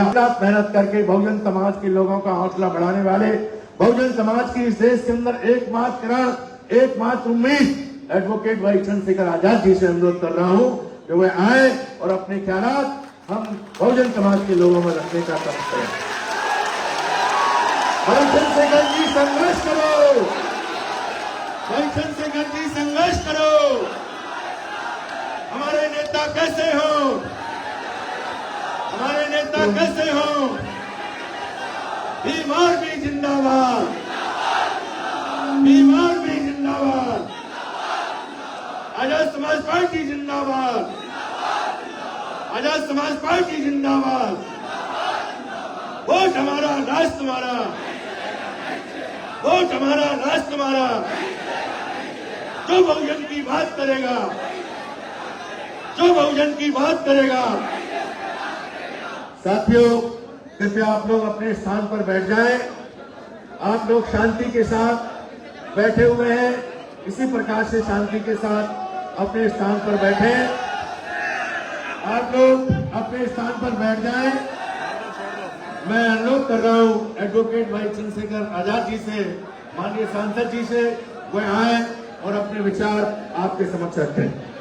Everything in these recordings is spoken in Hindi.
मेहनत करके बहुजन समाज के लोगों का हौसला बढ़ाने वाले, बहुजन समाज की इस देश के अंदर एकमात्र उम्मीद एडवोकेट भाई चंद्रशेखर आजाद जी से अनुरोध कर रहा हूं कि वे आए और अपने ख्यालात हम बहुजन समाज के लोगों में रखने का काम करें। भाई चंद्रशेखर जी संघर्ष करो, भाई चंद्रशेखर जी संघर्ष करो। हमारे नेता कैसे हो, हमारे नेता कैसे हो? बीमार भी जिंदाबाद, बीमार भी जिंदाबाद, आजाद समाज पार्टी जिंदाबाद, आजाद समाज पार्टी जिंदाबाद। वोट हमारा, राष्ट्र हमारा, वोट हमारा, राष्ट्र हमारा। जो बहुजन की बात करेगा, जो बहुजन की बात करेगा। साथियों, कृपया आप लोग अपने स्थान पर बैठ जाएं। आप लोग शांति के साथ बैठे हुए हैं, इसी प्रकार से शांति के साथ अपने स्थान पर बैठें। आप लोग अपने स्थान पर बैठ जाएं। मैं अनुरोध कर रहा हूं एडवोकेट भाई चंद्रशेखर आजाद जी से, माननीय सांसद जी से, वे आए और अपने विचार आपके समक्ष रखें।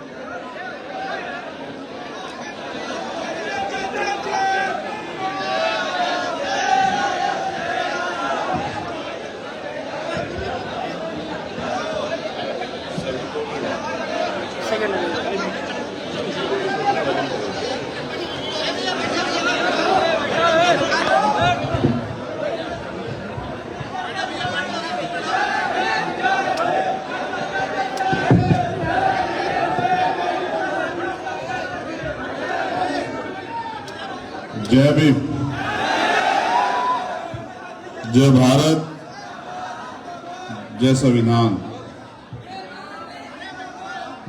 जय भीम, जय भारत, जय संविधान।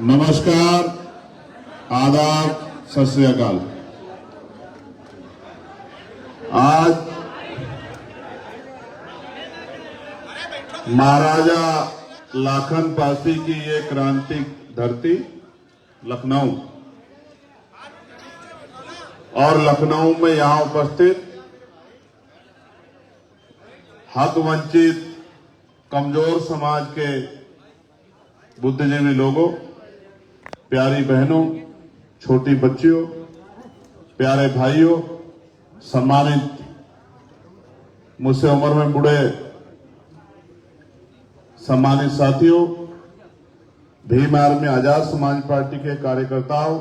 नमस्कार, आदाब, सत श्री अकाल। आज महाराजा लाखन पासी की ये क्रांतिक धरती लखनऊ, और लखनऊ में यहां उपस्थित हक वंचित कमजोर समाज के बुद्धिजीवी लोगों, प्यारी बहनों, छोटी बच्चियों, प्यारे भाइयों, सम्मानित मुझसे उम्र में बूढ़े सम्मानित साथियों, भीम आर्मी आजाद समाज पार्टी के कार्यकर्ताओं,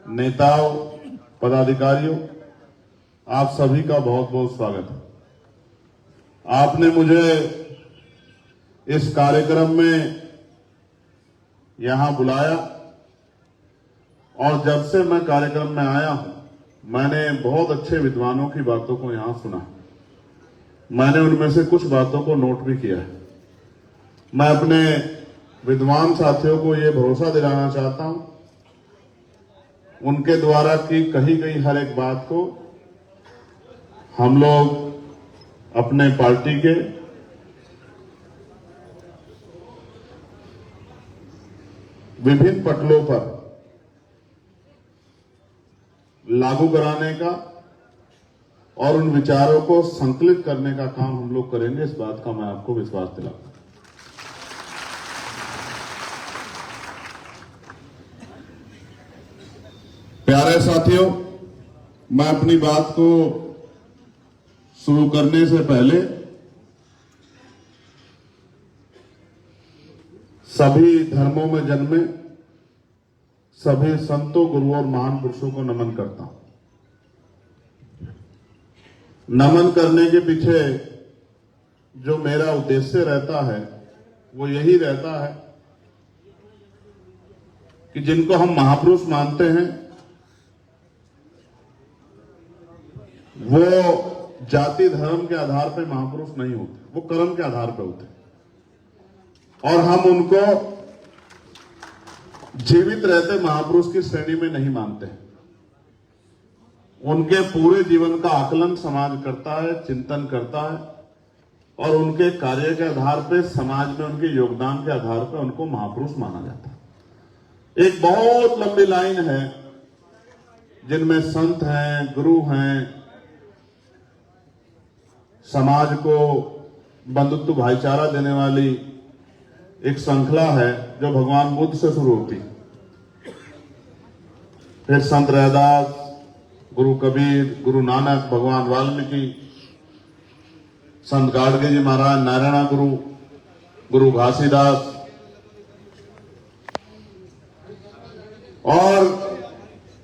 नेताओं, पदाधिकारियों, आप सभी का बहुत बहुत स्वागत है। आपने मुझे इस कार्यक्रम में यहां बुलाया, और जब से मैं कार्यक्रम में आया हूं, मैंने बहुत अच्छे विद्वानों की बातों को यहां सुना। मैंने उनमें से कुछ बातों को नोट भी किया है। मैं अपने विद्वान साथियों को यह भरोसा दिलाना चाहता हूं, उनके द्वारा की कही गई हर एक बात को हम लोग अपने पार्टी के विभिन्न पटलों पर लागू कराने का और उन विचारों को संकलित करने का काम हम लोग करेंगे। इस बात का मैं आपको विश्वास दिलाता हूं। प्यारे साथियों, मैं अपनी बात को शुरू करने से पहले सभी धर्मों में जन्मे सभी संतों, गुरुओं और महान पुरुषों को नमन करता हूं। नमन करने के पीछे जो मेरा उद्देश्य रहता है वो यही रहता है कि जिनको हम महापुरुष मानते हैं वो जाति धर्म के आधार पर महापुरुष नहीं होते, वो कर्म के आधार पर होते, और हम उनको जीवित रहते महापुरुष की श्रेणी में नहीं मानते। उनके पूरे जीवन का आकलन समाज करता है, चिंतन करता है, और उनके कार्य के आधार पर, समाज में उनके योगदान के आधार पर उनको महापुरुष माना जाता है। एक बहुत लंबी लाइन है जिनमें संत हैं, गुरु हैं, समाज को बंधुत्व भाईचारा देने वाली एक श्रृंखला है जो भगवान बुद्ध से शुरू होती, फिर संत रैदास, गुरु कबीर, गुरु नानक, भगवान वाल्मीकि, संत गाडगे जी महाराज, नारायणा गुरु, गुरु घासीदास, और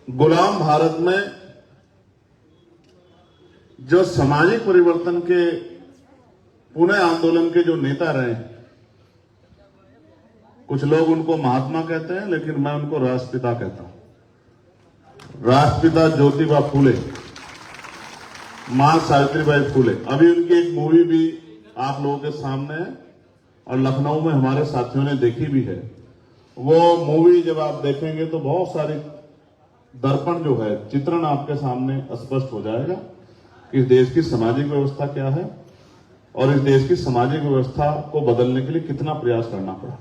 गुलाम भारत में जो सामाजिक परिवर्तन के पुनः आंदोलन के जो नेता रहे, कुछ लोग उनको महात्मा कहते हैं, लेकिन मैं उनको राष्ट्रपिता कहता हूं। राष्ट्रपिता ज्योतिबा फूले, मां सावित्रीबाई फूले। अभी उनकी एक मूवी भी आप लोगों के सामने है और लखनऊ में हमारे साथियों ने देखी भी है। वो मूवी जब आप देखेंगे तो बहुत सारी दर्पण जो है, चित्रण आपके सामने स्पष्ट हो जाएगा कि इस देश की सामाजिक व्यवस्था क्या है और इस देश की सामाजिक व्यवस्था को बदलने के लिए कितना प्रयास करना पड़ा।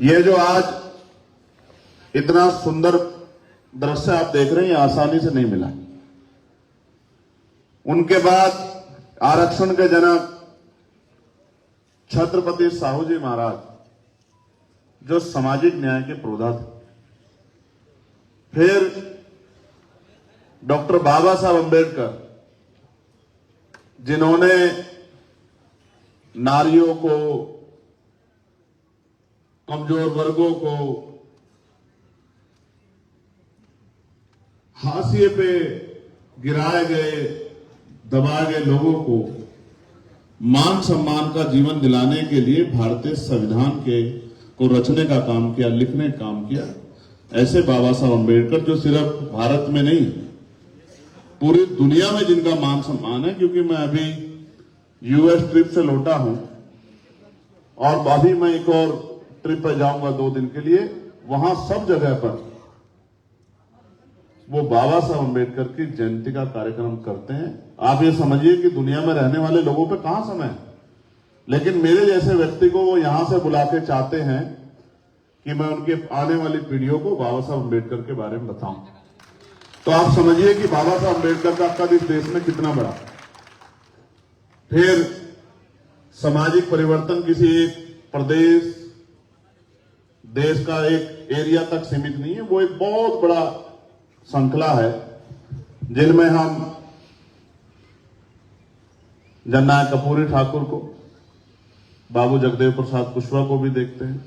ये जो आज इतना सुंदर दृश्य आप देख रहे हैं, आसानी से नहीं मिला। उनके बाद आरक्षण के जनक छत्रपति साहू जी महाराज जो सामाजिक न्याय के पुरोधा थे, फिर डॉक्टर बाबा साहब अंबेडकर जिन्होंने नारियों को, कमजोर वर्गों को, हाशिए पे गिराए गए, दबाए गए लोगों को मान सम्मान का जीवन दिलाने के लिए भारतीय संविधान के को रचने का काम किया, लिखने का काम किया। ऐसे बाबा साहब अंबेडकर जो सिर्फ भारत में नहीं पूरी दुनिया में जिनका मान सम्मान है, क्योंकि मैं अभी यूएस ट्रिप से लौटा हूं और अभी मैं एक और ट्रिप पे जाऊंगा 2 दिन के लिए। वहां सब जगह पर वो बाबा साहब अंबेडकर की जयंती का कार्यक्रम करते हैं। आप ये समझिए कि दुनिया में रहने वाले लोगों पे कहां समय है, लेकिन मेरे जैसे व्यक्ति को वो यहां से बुला के चाहते हैं कि मैं उनके आने वाली पीढ़ियों को बाबा साहब अंबेडकर के बारे में बताऊं। तो आप समझिए कि बाबा साहब अंबेडकर का कद इस देश में कितना बड़ा। फिर सामाजिक परिवर्तन किसी एक प्रदेश, देश का एक एरिया तक सीमित नहीं है, वो एक बहुत बड़ा श्रृंखला है जिनमें हम जननायक कर्पूरी ठाकुर को, बाबू जगदेव प्रसाद कुशवाहा को भी देखते हैं,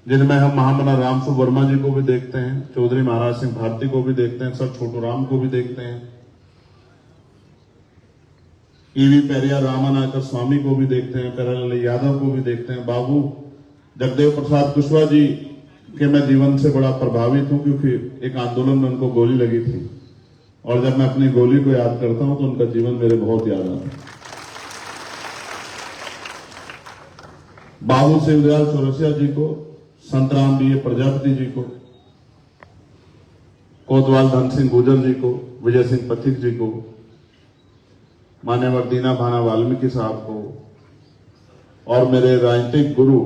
जिनमें हम महामना रामसु वर्मा जी को भी देखते हैं, चौधरी महाराज सिंह भारती को भी देखते हैं, सर छोटू राम को भी देखते हैं, ईवी पेरिया रामानायकर स्वामी को भी देखते हैं, प्यारेलाल यादव को भी देखते हैं। बाबू जगदेव प्रसाद कुशवाहा जी के मैं जीवन से बड़ा प्रभावित हूं, क्योंकि एक आंदोलन में उनको गोली लगी थी और जब मैं अपनी गोली को याद करता हूं तो उनका जीवन मेरे बहुत याद आता है। बाबू शिवदयाल चौरसिया जी को, संत राम बी प्रजापति जी को, कोतवाल धन सिंह गुर्जर जी को, विजय सिंह पथिक जी को, मान्यवर दीना भाना वाल्मीकि साहब को और मेरे राजनीतिक गुरु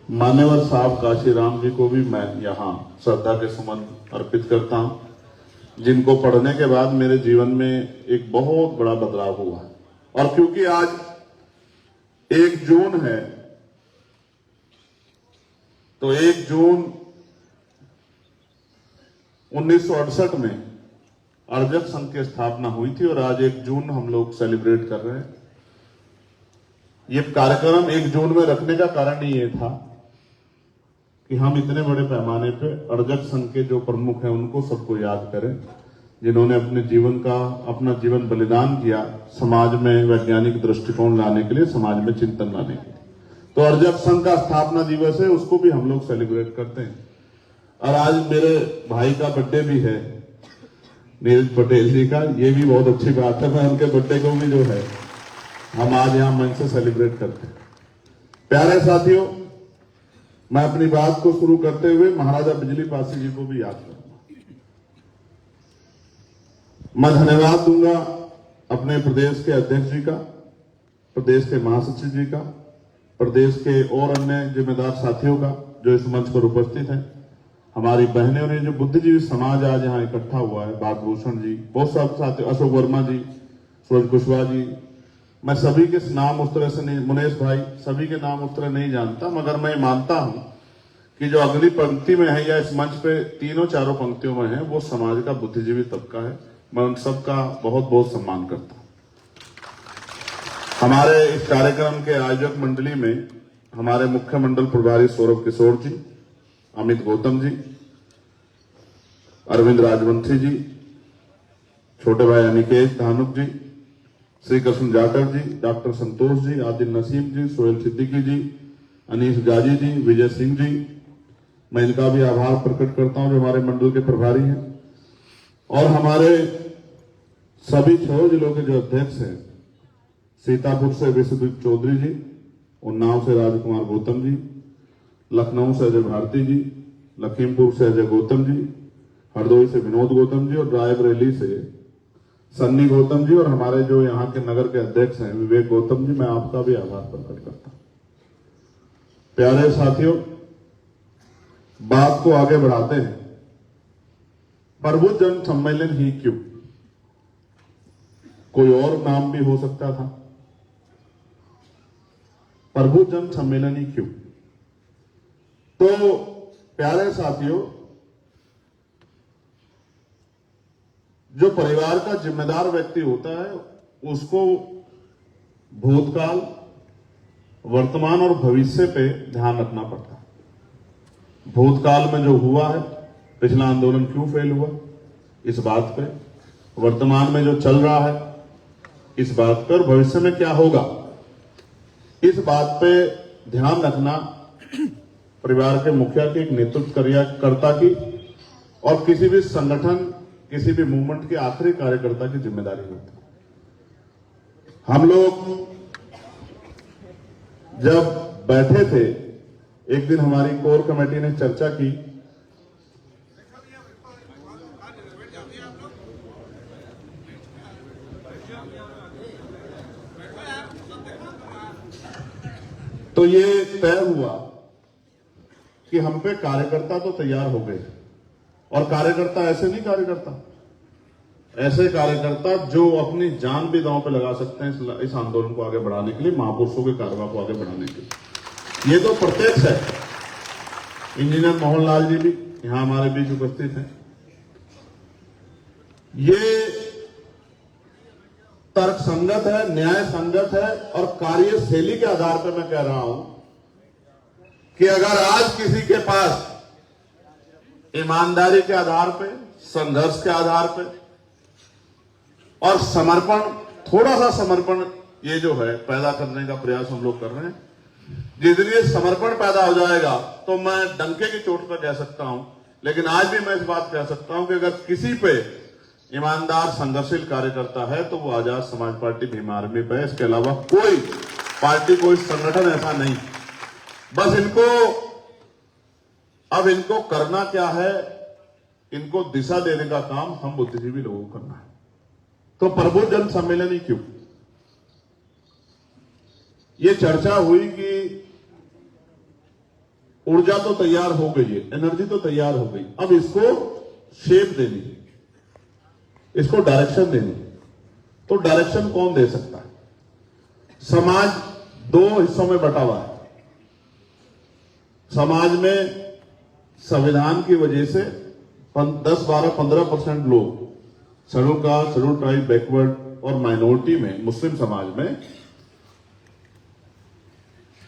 मान्यवर साहब काशीराम जी को भी मैं यहां श्रद्धा के सुमन अर्पित करता हूं, जिनको पढ़ने के बाद मेरे जीवन में एक बहुत बड़ा बदलाव हुआ। और क्योंकि आज 1 जून है, तो 1 जून 1968 में अर्जक संघ की स्थापना हुई थी और आज 1 जून हम लोग सेलिब्रेट कर रहे हैं। ये कार्यक्रम 1 जून में रखने का कारण ही ये था कि हम इतने बड़े पैमाने पे अर्जक संघ के जो प्रमुख हैं उनको सबको याद करें, जिन्होंने अपने जीवन का अपना जीवन बलिदान किया समाज में वैज्ञानिक दृष्टिकोण लाने के लिए, समाज में चिंतन लाने के लिए। तो अर्जक संघ का स्थापना दिवस है, उसको भी हम लोग सेलिब्रेट करते हैं। और आज मेरे भाई का बर्थडे भी है, नीरज पटेल जी का, ये भी बहुत अच्छी बात है। मैं उनके बर्थडे को भी जो है हम आज यहां मंच से सेलिब्रेट करते हैं। प्यारे साथियों, मैं अपनी बात को शुरू करते हुए महाराजा बिजली पासी जी को भी याद करूंगा। मैं धन्यवाद दूंगा अपने प्रदेश के अध्यक्ष जी का, प्रदेश के महासचिव जी का, प्रदेश के और अन्य जिम्मेदार साथियों का जो इस मंच पर उपस्थित हैं, हमारी बहनें और ये जो बुद्धिजीवी समाज आज यहाँ इकट्ठा हुआ है, बागभूषण जी, बहुत सारे साथी, अशोक वर्मा जी, सूरज कुशवाहा जी, मैं सभी के नाम उस तरह से नहीं, मुनेश भाई, सभी के नाम उस तरह नहीं जानता, मगर मैं मानता हूं कि जो अगली पंक्ति में है या इस मंच पे तीनों चारों पंक्तियों में है, वो समाज का बुद्धिजीवी तबका है। मैं उन सबका बहुत बहुत सम्मान करता हूं। हमारे इस कार्यक्रम के आयोजक मंडली में हमारे मुख्य मंडल प्रभारी सौरभ किशोर जी, अमित गौतम जी, अरविंद राजवंशी जी, छोटे भाई अनिकेत धानुक जी, श्री कृष्ण जाटव जी, डॉक्टर संतोष जी, आदिल नसीम जी, सोहेल सिद्दीकी जी, अनीस गाजी जी, विजय सिंह जी, मैं इनका भी आभार प्रकट करता हूं जो हमारे मंडल के प्रभारी हैं। और हमारे सभी 6 जिलों के जो अध्यक्ष हैं, सीतापुर से विश्वदीप चौधरी जी, उन्नाव से राजकुमार गौतम जी, लखनऊ से अजय भारती जी, लखीमपुर से अजय गौतम जी, हरदोई से विनोद गौतम जी और रायबरेली से सन्नी गौतम जी, और हमारे जो यहाँ के नगर के अध्यक्ष हैं विवेक गौतम जी, मैं आपका भी आभार प्रकट करता हूं। प्यारे साथियों, बात को आगे बढ़ाते हैं। प्रभु जन सम्मेलन ही क्यों? कोई और नाम भी हो सकता था। प्रभु जन सम्मेलन ही क्यों? तो प्यारे साथियों, जो परिवार का जिम्मेदार व्यक्ति होता है उसको भूतकाल, वर्तमान और भविष्य पे ध्यान रखना पड़ता है। भूतकाल में जो हुआ है, पिछला आंदोलन क्यों फेल हुआ, इस बात पे, वर्तमान में जो चल रहा है इस बात पर, भविष्य में क्या होगा इस बात पे ध्यान रखना परिवार के मुखिया के, एक नेतृत्वकर्ता की और किसी भी संगठन, किसी भी मूवमेंट के आखिरी कार्यकर्ता की जिम्मेदारी होती है। हम लोग जब बैठे थे, एक दिन हमारी कोर कमेटी ने चर्चा की तो ये तय हुआ कि हम पे कार्यकर्ता तो तैयार हो गए, और कार्यकर्ता ऐसे नहीं, कार्यकर्ता ऐसे कार्यकर्ता जो अपनी जान भी दांव पे लगा सकते हैं इस आंदोलन को आगे बढ़ाने के लिए, महापुरुषों के कारवा को आगे बढ़ाने के लिए। ये तो प्रत्यक्ष है। इंजीनियर मोहनलाल जी भी यहां हमारे बीच उपस्थित हैं। ये तर्क संगत है, न्याय संगत है, और कार्यशैली के आधार पर मैं कह रहा हूं कि अगर आज किसी के पास ईमानदारी के आधार पे, संघर्ष के आधार पे और समर्पण, थोड़ा सा समर्पण ये जो है पैदा करने का प्रयास हम लोग कर रहे हैं, जिस दिन ये समर्पण पैदा हो जाएगा तो मैं डंके की चोट पर कह सकता हूं, लेकिन आज भी मैं इस बात कह सकता हूं कि अगर किसी पे ईमानदार संघर्षशील कार्यकर्ता है तो वो आजाद समाज पार्टी भीम आर्मी पे है। इसके अलावा कोई पार्टी, कोई संगठन ऐसा नहीं। बस इनको करना क्या है, इनको दिशा देने का काम हम बुद्धिजीवी लोगों को करना है। तो प्रभु जन सम्मेलन ही क्यों? ये चर्चा हुई कि ऊर्जा तो तैयार हो गई है, एनर्जी तो तैयार हो गई, अब इसको शेप देनी है, इसको डायरेक्शन देनी है। तो डायरेक्शन कौन दे सकता है? समाज 2 हिस्सों में बटा हुआ है। समाज में संविधान की वजह से 10, 12, 15% लोग, schedule caste, schedule tribe, backward और माइनॉरिटी में, मुस्लिम समाज में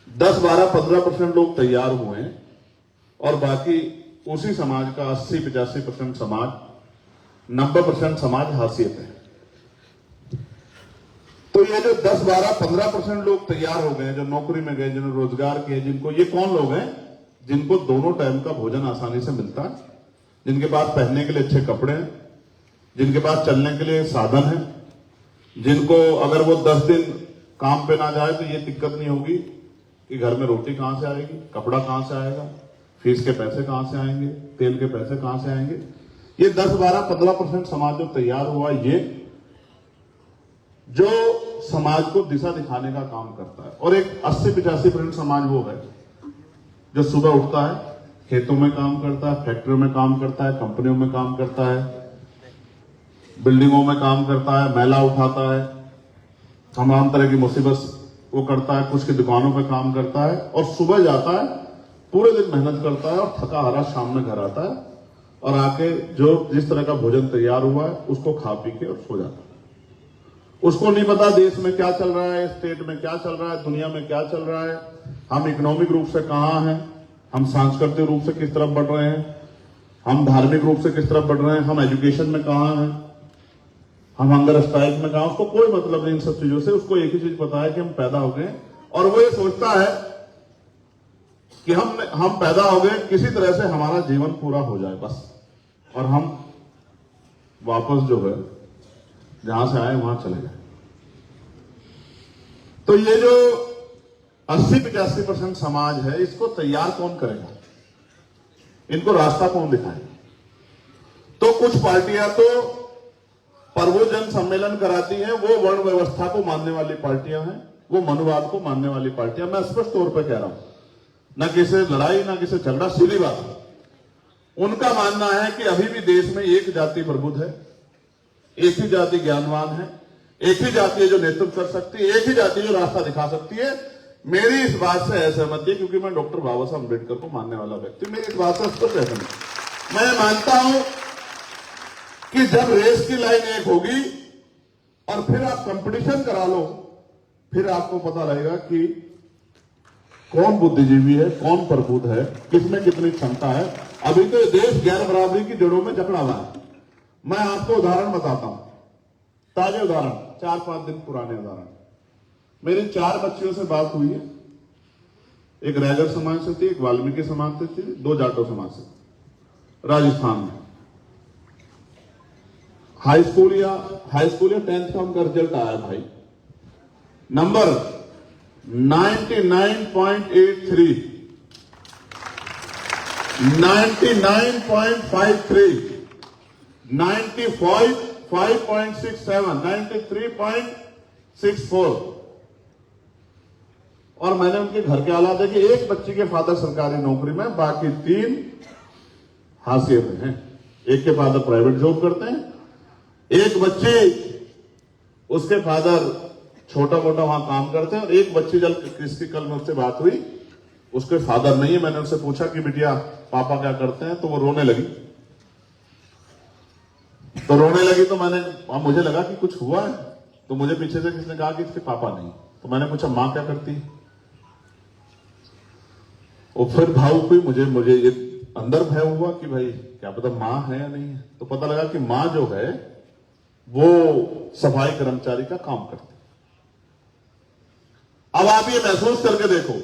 10, 12, 15% लोग तैयार हुए हैं, और बाकी उसी समाज का 80-85% समाज, 90% समाज हाशिए पे है। तो ये जो 10, 12, 15% लोग तैयार हो गए, जो नौकरी में गए, जिन्होंने रोजगार किए, जिनको, ये कौन लोग हैं? जिनको दोनों टाइम का भोजन आसानी से मिलता है, जिनके पास पहनने के लिए अच्छे कपड़े हैं, जिनके पास चलने के लिए साधन है, जिनको अगर वो 10 दिन काम पे ना जाए तो ये दिक्कत नहीं होगी कि घर में रोटी कहां से आएगी, कपड़ा कहां से आएगा, फीस के पैसे कहां से आएंगे, तेल के पैसे कहां से आएंगे। ये 10, 12, 15% समाज जो तैयार हुआ, ये जो समाज को दिशा दिखाने का काम करता है। और एक 80-85% समाज वो है जो सुबह उठता है, खेतों में काम करता है, फैक्ट्रियों में काम करता है, कंपनियों में काम करता है, बिल्डिंगों में काम करता है, मैला उठाता है, तमाम तरह की मुसीबत वो करता है, कुछ की दुकानों पे काम करता है और सुबह जाता है, पूरे दिन मेहनत करता है और थका हारा शाम में घर आता है और आके जो जिस तरह का भोजन तैयार हुआ है उसको खा पी के और सो जाता है। उसको नहीं पता देश में क्या चल रहा है, स्टेट में क्या चल रहा है, दुनिया में क्या चल रहा है, हम इकोनॉमिक रूप से कहाँ हैं, हम सांस्कृतिक रूप से किस तरफ बढ़ रहे हैं, हम धार्मिक रूप से किस तरफ बढ़ रहे हैं, हम एजुकेशन में कहाँ हैं, हम हंगर स्ट्राइक में कहाँ। उसको कोई मतलब नहीं इन सब चीजों से। उसको एक ही चीज पता है कि हम पैदा हो गए और वो ये सोचता है कि हम पैदा हो गए, किसी तरह से हमारा जीवन पूरा हो जाए बस, और हम वापस जो है जहां से आए वहां चले गए। तो ये जो 80-85% समाज है, इसको तैयार कौन करेगा, इनको रास्ता कौन दिखाएगा? तो कुछ पार्टियां तो प्रबुद्धजन सम्मेलन कराती हैं, वो वर्ण व्यवस्था को मानने वाली पार्टियां हैं, वो मनुवाद को मानने वाली पार्टियां। मैं स्पष्ट तौर पर कह रहा हूं, ना किसी लड़ाई ना किसी झगड़ा, सीधी बात है। उनका मानना है कि अभी भी देश में एक जाति प्रबुद्ध है, एक ही जाति ज्ञानवान है, एक ही जाति है जो नेतृत्व कर सकती है, एक ही जाति जो रास्ता दिखा सकती है। मेरी इस बात से असहमति है, क्योंकि मैं डॉक्टर बाबा साहब अम्बेडकर को मानने वाला व्यक्ति, मेरी इस बात से स्पष्ट असहमति। मैं मानता हूं कि जब रेस की लाइन एक होगी और फिर आप कंपटीशन करा लो, फिर आपको पता लगेगा कि कौन बुद्धिजीवी है, कौन प्रबुद्ध है, किसमें कितनी क्षमता है। अभी तो देश गैर बराबरी की जड़ों में जकड़ा हुआ है। मैं आपको उदाहरण बताता हूं, ताजे उदाहरण, 4-5 दिन पुराने उदाहरण। मेरी 4 बच्चियों से बात हुई है, एक रैगर समाज से थी, एक वाल्मीकि समाज से थी, 2 जाटो समाज से, राजस्थान में। हाई स्कूल या 10th का उनका रिजल्ट आया भाई, नंबर 99.83, 99.53, 95.67, 93.64। और मैंने उनके घर के हालात देखे, एक बच्ची के फादर सरकारी नौकरी में, बाकी 3 हाशिए में हैं। एक के फादर प्राइवेट जॉब करते हैं, एक बच्ची उसके फादर छोटा मोटा वहां काम करते हैं, और एक बच्ची जब किसकी कल मुझसे बात हुई, उसके फादर नहीं है। मैंने उससे पूछा कि बिटिया पापा क्या करते हैं, तो वो रोने लगी। तो मुझे लगा कि कुछ हुआ है, तो मुझे पीछे से किसने कहा कि इसके पापा नहीं। तो मैंने पूछा मां क्या करती है, और फिर भावुक हुई। मुझे ये अंदर भय हुआ कि भाई क्या पता मां है या नहीं है। तो पता लगा कि मां जो है वो सफाई कर्मचारी का काम करती। अब आप ये महसूस करके देखो,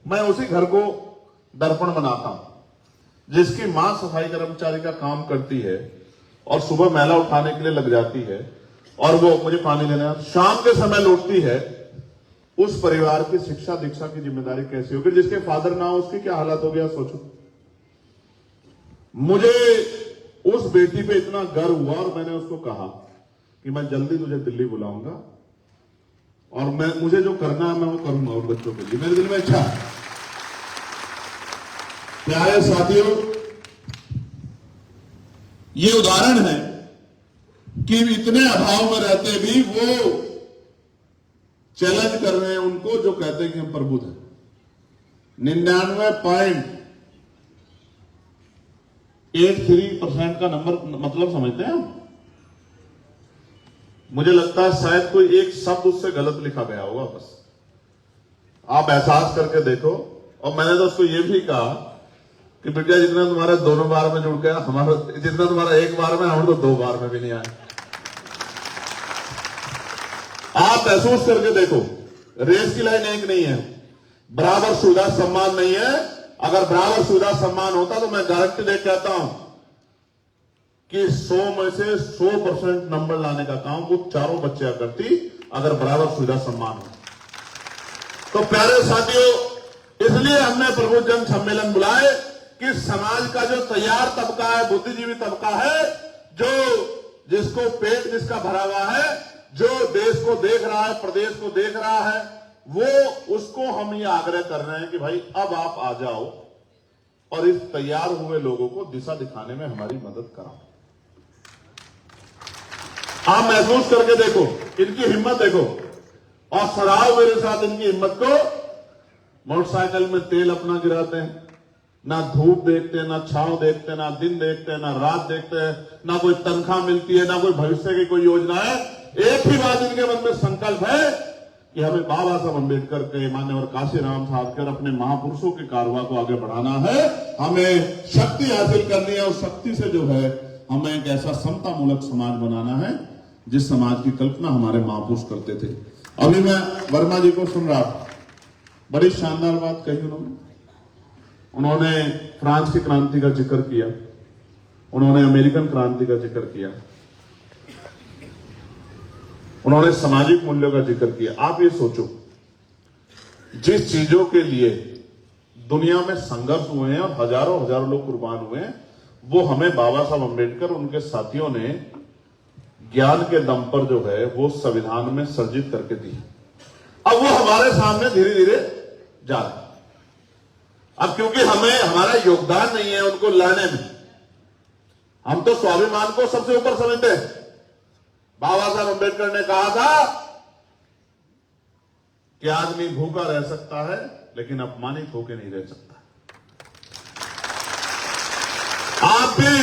मैं उसी घर को दर्पण बनाता हूं जिसकी मां सफाई कर्मचारी का काम करती है और सुबह मैला उठाने के लिए लग जाती है, और वो मुझे पानी लेना, शाम के समय लौटती है। उस परिवार की शिक्षा दीक्षा की जिम्मेदारी कैसी होगी? जिसके फादर ना हो उसकी क्या हालत हो गया, सोचो। मुझे उस बेटी पे इतना गर्व हुआ और मैंने उसको कहा कि मैं जल्दी तुझे दिल्ली बुलाऊंगा और मुझे जो करना है मैं वो करूंगा और बच्चों के लिए। मेरे दिल में इच्छा है। प्यारे साथियों, ये उदाहरण है कि इतने अभाव में रहते भी वो चैलेंज कर रहे हैं उनको जो कहते हैं कि हम प्रबुद्ध हैं। 99.83% का नंबर मतलब समझते हैं हम? मुझे लगता है शायद कोई एक शब्द उससे गलत लिखा गया होगा, बस आप एहसास करके देखो। और मैंने तो उसको ये भी कहा कि बेटा जितना तुम्हारे दोनों बार में जुड़ गया, हमारा जितना तुम्हारा एक बार में, हम तो 2 बार में भी नहीं आए। आप महसूस करके देखो, रेस की लाइन एक नहीं है, बराबर सुविधा सम्मान नहीं है। अगर बराबर सुविधा सम्मान होता तो मैं गारंटी दे कहता हूं कि 100 में से 100% नंबर लाने का काम वो चारों बच्चियां करती, अगर बराबर सुविधा सम्मान हो। तो प्यारे साथियों, इसलिए हमने प्रबुद्धजन सम्मेलन बुलाए कि समाज का जो तैयार तबका है, बुद्धिजीवी तबका है, जो जिसको पेट जिसका भरा हुआ है, जो देश को देख रहा है, प्रदेश को देख रहा है, वो उसको हम ये आग्रह कर रहे हैं कि भाई अब आप आ जाओ और इस तैयार हुए लोगों को दिशा दिखाने में हमारी मदद कराओ। आप महसूस करके देखो, इनकी हिम्मत देखो। और सराहो मेरे साथ इनकी हिम्मत को। मोटरसाइकिल में तेल अपना गिराते हैं, ना धूप देखते हैं, ना छांव देखते हैं, ना दिन देखते हैं, ना रात देखते हैं, ना कोई तनख्वाह मिलती है, ना कोई भविष्य की कोई योजना है। एक ही बात इनके मन में संकल्प है कि हमें बाबा साहब अम्बेडकर के, मान्यवर काशीराम साहब के और अपने महापुरुषों के कारवा को आगे बढ़ाना है। हमें शक्ति हासिल करनी है और शक्ति से जो है हमें एक ऐसा समता मूलक समाज बनाना है जिस समाज की कल्पना हमारे महापुरुष करते थे। अभी मैं वर्मा जी को सुन रहा था, बड़ी शानदार बात कही उन्होंने फ्रांस की क्रांति का जिक्र किया, उन्होंने अमेरिकन क्रांति का जिक्र किया, उन्होंने सामाजिक मूल्यों का जिक्र किया। आप ये सोचो, जिस चीजों के लिए दुनिया में संघर्ष हुए हैं और हजारों हजारों लोग कुर्बान हुए हैं, वो हमें बाबा साहब अम्बेडकर उनके साथियों ने ज्ञान के दम पर जो है वो संविधान में सर्जित करके दी। अब वो हमारे सामने धीरे धीरे जा रहे हैं। अब क्योंकि हमें हमारा योगदान नहीं है उनको लाने में, हम तो स्वाभिमान को सबसे ऊपर समझते हैं। बाबा साहब अम्बेडकर ने कहा था कि आदमी भूखा रह सकता है लेकिन अपमानित होकर नहीं रह सकता। आप भी,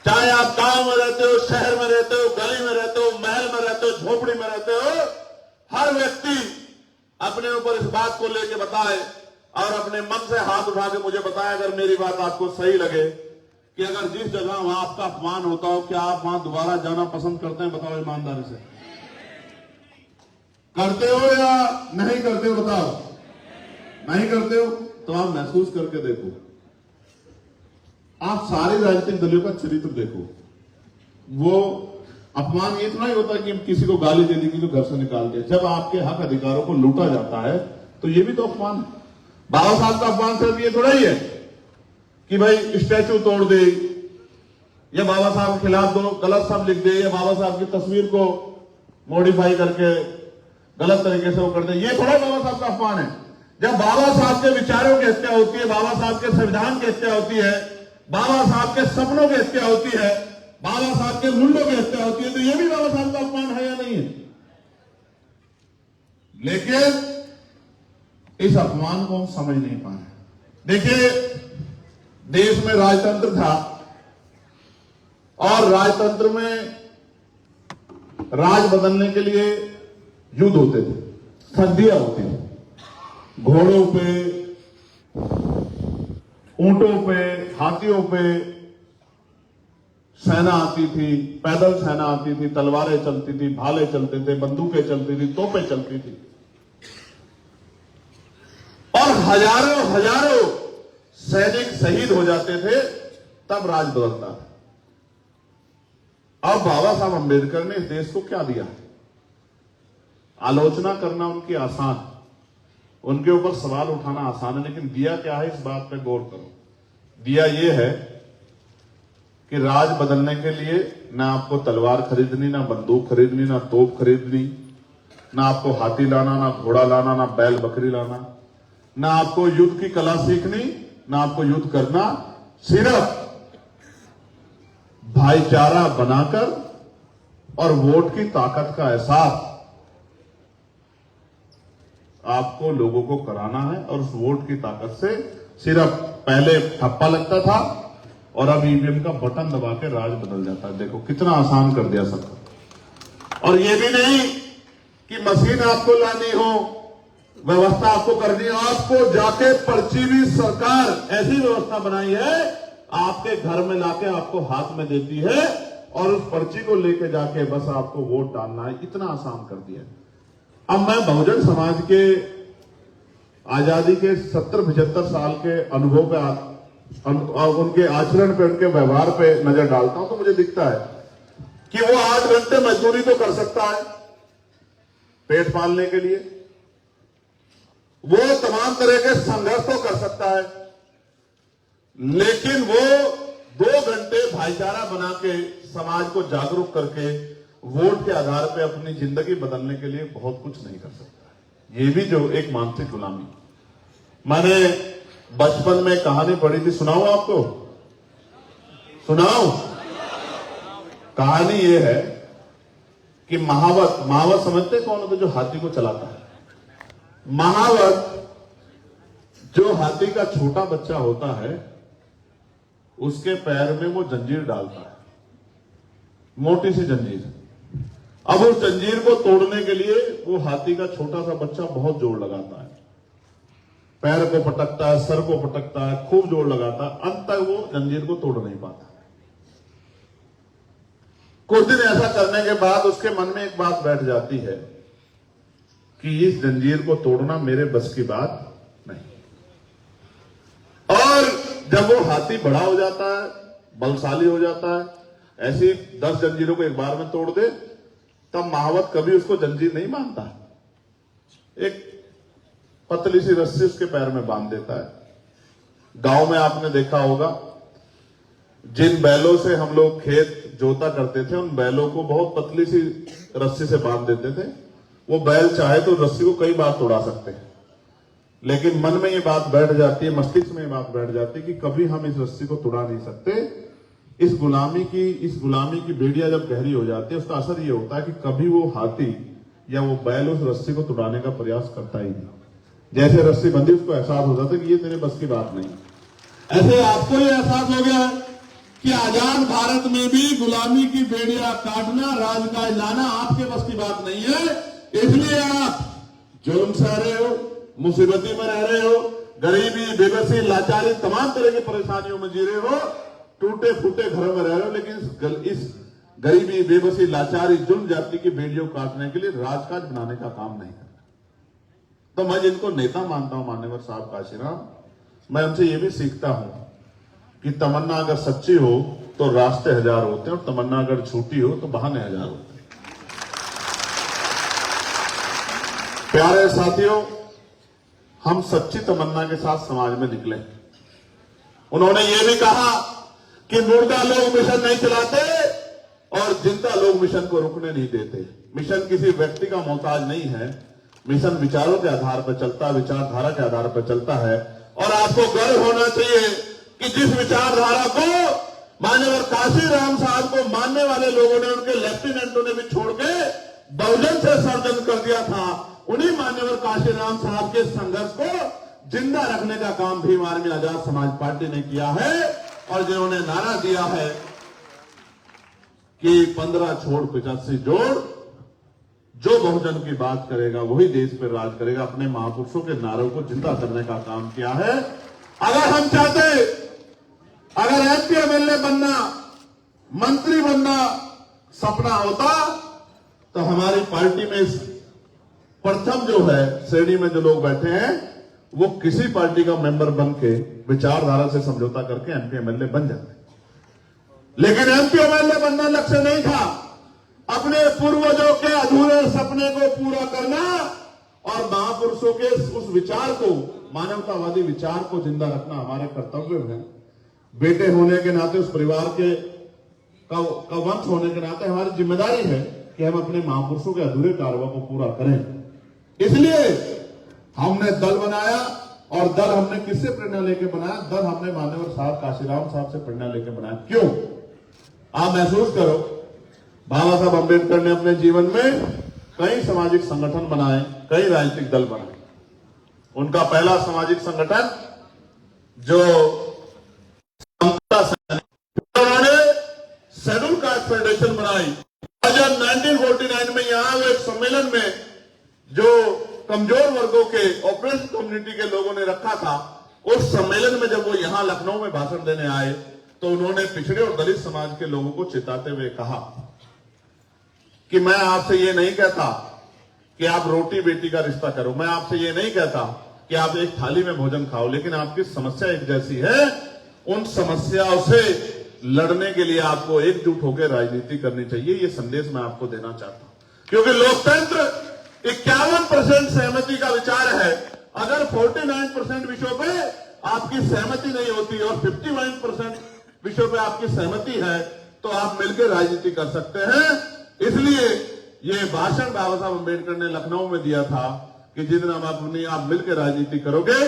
चाहे आप गांव में रहते हो, शहर में रहते हो, गली में रहते हो, महल में रहते हो, झोपड़ी में रहते हो, हर व्यक्ति अपने ऊपर इस बात को लेके बताए और अपने मन से हाथ उठा के मुझे बताए अगर मेरी बात आपको सही लगे कि अगर जिस जगह वहां आपका अपमान होता हो, क्या आप वहां दोबारा जाना पसंद करते हैं? बताओ ईमानदारी से, करते हो या नहीं करते हो? बताओ, नहीं करते हो तो आप महसूस करके देखो। आप सारे राजनीतिक दलों का चरित्र देखो, वो अपमान ये तो नहीं होता कि किसी को गाली दे दी, किसी को घर से निकाल दिया। जब आपके हक अधिकारों को लूटा जाता है तो ये भी तो अपमान है। बाबा साहब का अपमान सिर्फ ये थोड़ा ही है कि भाई स्टैचू तोड़ दे या बाबा साहब के खिलाफ दो गलत शब्द लिख दे या बाबा साहब की तस्वीर को मॉडिफाई करके गलत तरीके से वो कर दे, ये थोड़ा बाबा साहब का अपमान है। जब बाबा साहब के विचारों की हत्या होती है, बाबा साहब के संविधान की हत्या होती है, बाबा साहब के सपनों की हत्या होती है, बाबा साहब के मूल्यों की हत्या होती है, तो ये भी बाबा साहब का अपमान है या नहीं है? लेकिन इस अपमान को हम समझ नहीं पाए। देखिए, देश में राजतंत्र था और राजतंत्र में राज बदलने के लिए युद्ध होते थे, संधियां होती थी, घोड़ों पे, ऊंटों पे, हाथियों पे सेना आती थी, पैदल सेना आती थी, तलवारें चलती थी, भाले चलते थे, बंदूकें चलती थी, तोपें चलती थी और हजारों हजारों सैनिक शहीद हो जाते थे, तब राज बदलता था। अब बाबा साहब अम्बेडकर ने इस देश को क्या दिया? आलोचना करना उनकी आसान, उनके ऊपर सवाल उठाना आसान है, लेकिन दिया क्या है इस बात पे गौर करो। दिया ये है कि राज बदलने के लिए ना आपको तलवार खरीदनी, ना बंदूक खरीदनी, ना तोप खरीदनी, ना आपको हाथी लाना, ना घोड़ा लाना, ना बैल बकरी लाना, ना आपको युद्ध की कला सीखनी, ना आपको युद्ध करना, सिर्फ भाईचारा बनाकर और वोट की ताकत का एहसास आपको लोगों को कराना है। और उस वोट की ताकत से सिर्फ पहले ठप्पा लगता था और अब ईवीएम का बटन दबा के राज बदल जाता है। देखो कितना आसान कर दिया सब। और ये भी नहीं कि मशीन आपको लानी हो, व्यवस्था आपको करनी है, आपको जाके पर्ची भी सरकार ऐसी व्यवस्था बनाई है, आपके घर में लाके आपको हाथ में देती है और उस पर्ची को लेके जाके बस आपको वोट डालना है। इतना आसान कर दिया। अब मैं बहुजन समाज के आजादी के 70-75 साल के अनुभव पे और उनके आचरण पे, उनके व्यवहार पे नजर डालता हूं तो मुझे दिखता है कि वो 8 घंटे मजदूरी तो कर सकता है पेट पालने के लिए, वो तमाम तरह के संघर्ष तो कर सकता है, लेकिन वो 2 घंटे भाईचारा बना के समाज को जागरूक करके वोट के आधार पे अपनी जिंदगी बदलने के लिए बहुत कुछ नहीं कर सकता। ये भी जो एक मानसिक गुलामी। मैंने बचपन में कहानी पढ़ी थी, सुनाऊं आपको? सुनाऊं? कहानी ये है कि महावत समझते कौन होता है? जो हाथी को चलाता है। महावत जो हाथी का छोटा बच्चा होता है उसके पैर में वो जंजीर डालता है, मोटी सी जंजीर। अब उस जंजीर को तोड़ने के लिए वो हाथी का छोटा सा बच्चा बहुत जोर लगाता है, पैर को पटकता है, सर को पटकता है, खूब जोर लगाता है, अंत तक वो जंजीर को तोड़ नहीं पाता। कुछ दिन ऐसा करने के बाद उसके मन में एक बात बैठ जाती है कि इस जंजीर को तोड़ना मेरे बस की बात नहीं। और जब वो हाथी बड़ा हो जाता है, बलशाली हो जाता है, ऐसी 10 जंजीरों को एक बार में तोड़ दे, तब महावत कभी उसको जंजीर नहीं मानता, एक पतली सी रस्सी उसके पैर में बांध देता है। गांव में आपने देखा होगा, जिन बैलों से हम लोग खेत जोता करते थे उन बैलों को बहुत पतली सी रस्सी से बांध देते थे। वो बैल चाहे तो रस्सी को कई बार तोड़ा सकते हैं, लेकिन मन में ये बात बैठ जाती है, मस्तिष्क में ये बात बैठ जाती है कि कभी हम इस रस्सी को तोड़ा नहीं सकते। इस गुलामी की बेड़िया जब गहरी हो जाती है, उसका असर ये होता है कि कभी वो हाथी या वो बैल उस रस्सी को तोड़ाने का प्रयास करता ही नहीं। जैसे रस्सी बंधी उसको एहसास हो जाता है कि ये तेरे बस की बात नहीं। ऐसे आपको ये एहसास हो गया कि आजाद भारत में भी गुलामी की बेड़िया काटना, राजकाज लाना आपके बस की बात नहीं है। इसलिए आप जुल्म सह रहे हो, मुसीबती में रह रहे हो, गरीबी, बेबसी, लाचारी, तमाम तरह की परेशानियों में जी रहे हो, टूटे फूटे घरों में रह रहे हो, लेकिन इस गरीबी, बेबसी, लाचारी, जुल्म जाति की बेड़ियों काटने के लिए राजकाज बनाने का काम नहीं करना। तो मैं जिनको नेता मानता हूं, मान्यवर साहब काशीराम, मैं उनसे ये भी सीखता हूं कि तमन्ना अगर सच्ची हो तो रास्ते हजार होते हैं, और तमन्ना अगर झूठी हो तो बहाने हजार होते हैं। प्यारे साथियों, हम सच्ची तमन्ना के साथ समाज में निकले। उन्होंने ये भी कहा कि मुर्दा लोग मिशन नहीं चलाते और जिंदा लोग मिशन को रुकने नहीं देते। मिशन किसी व्यक्ति का मोहताज नहीं है, मिशन विचारों के आधार पर चलता है, विचारधारा के आधार पर चलता है। और आपको गर्व होना चाहिए कि जिस विचारधारा को माननीय काशीराम साहब को मानने वाले लोगों ने, उनके लेफ्टिनेंटों ने भी छोड़ के बहुजन से सर्जन कर दिया था, उन्हीं माननीय काशीराम साहब के संघर्ष को जिंदा रखने का काम भीम आर्मी आजाद समाज पार्टी ने किया है। और जिन्होंने नारा दिया है कि 15 छोड़ 85 जोड़, जो बहुजन की बात करेगा वही देश पर राज करेगा, अपने महापुरुषों के नारों को जिंदा करने का काम किया है। अगर हम चाहते, अगर एमपी एमएलए बनना, मंत्री बनना सपना होता तो हमारी पार्टी में प्रथम जो है श्रेणी में जो लोग बैठे हैं वो किसी पार्टी का मेंबर बन के विचारधारा से समझौता करके एमपी एमएलए बन जाते। लेकिन एमपी एमएलए बनना लक्ष्य नहीं था, अपने पूर्वजों के अधूरे सपने को पूरा करना और महापुरुषों के उस विचार को, मानवतावादी विचार को जिंदा रखना हमारे कर्तव्य है। बेटे होने के नाते, उस परिवार के का वंश होने के नाते हमारी जिम्मेदारी है कि हम अपने महापुरुषों के अधूरे कार्यों को पूरा करें। इसलिए हमने दल बनाया, और दल हमने किससे प्रेरणा लेके बनाया? दल हमने मान्यवर साहब काशीराम साहब से प्रेरणा लेके बनाया। क्यों? आप महसूस करो, बाबा साहब अम्बेडकर ने अपने जीवन में कई सामाजिक संगठन बनाए, कई राजनीतिक दल बनाए। उनका पहला सामाजिक संगठन जो उन्होंने शेड्यूल कास्ट फेडरेशन बनाई। 1949 में यहां एक सम्मेलन में जो कमजोर वर्गों के, ऑपरेशन कम्युनिटी के लोगों ने रखा था, उस सम्मेलन में जब वो यहां लखनऊ में भाषण देने आए तो उन्होंने पिछड़े और दलित समाज के लोगों को चेताते हुए कहा कि मैं आपसे ये नहीं कहता कि आप रोटी बेटी का रिश्ता करो, मैं आपसे ये नहीं कहता कि आप एक थाली में भोजन खाओ, लेकिन आपकी समस्या एक जैसी है। उन समस्याओं से लड़ने के लिए आपको एकजुट होकर राजनीति करनी चाहिए। ये संदेश मैं आपको देना चाहता हूं, क्योंकि लोकतंत्र 51% सहमति का विचार है। अगर 49% विषयों पे आपकी सहमति नहीं होती और 51% विषयों पे आपकी सहमति है तो आप मिलकर राजनीति कर सकते हैं। इसलिए ये भाषण बाबा साहब अम्बेडकर ने लखनऊ में दिया था कि जिस दिन आप मिलकर राजनीति करोगे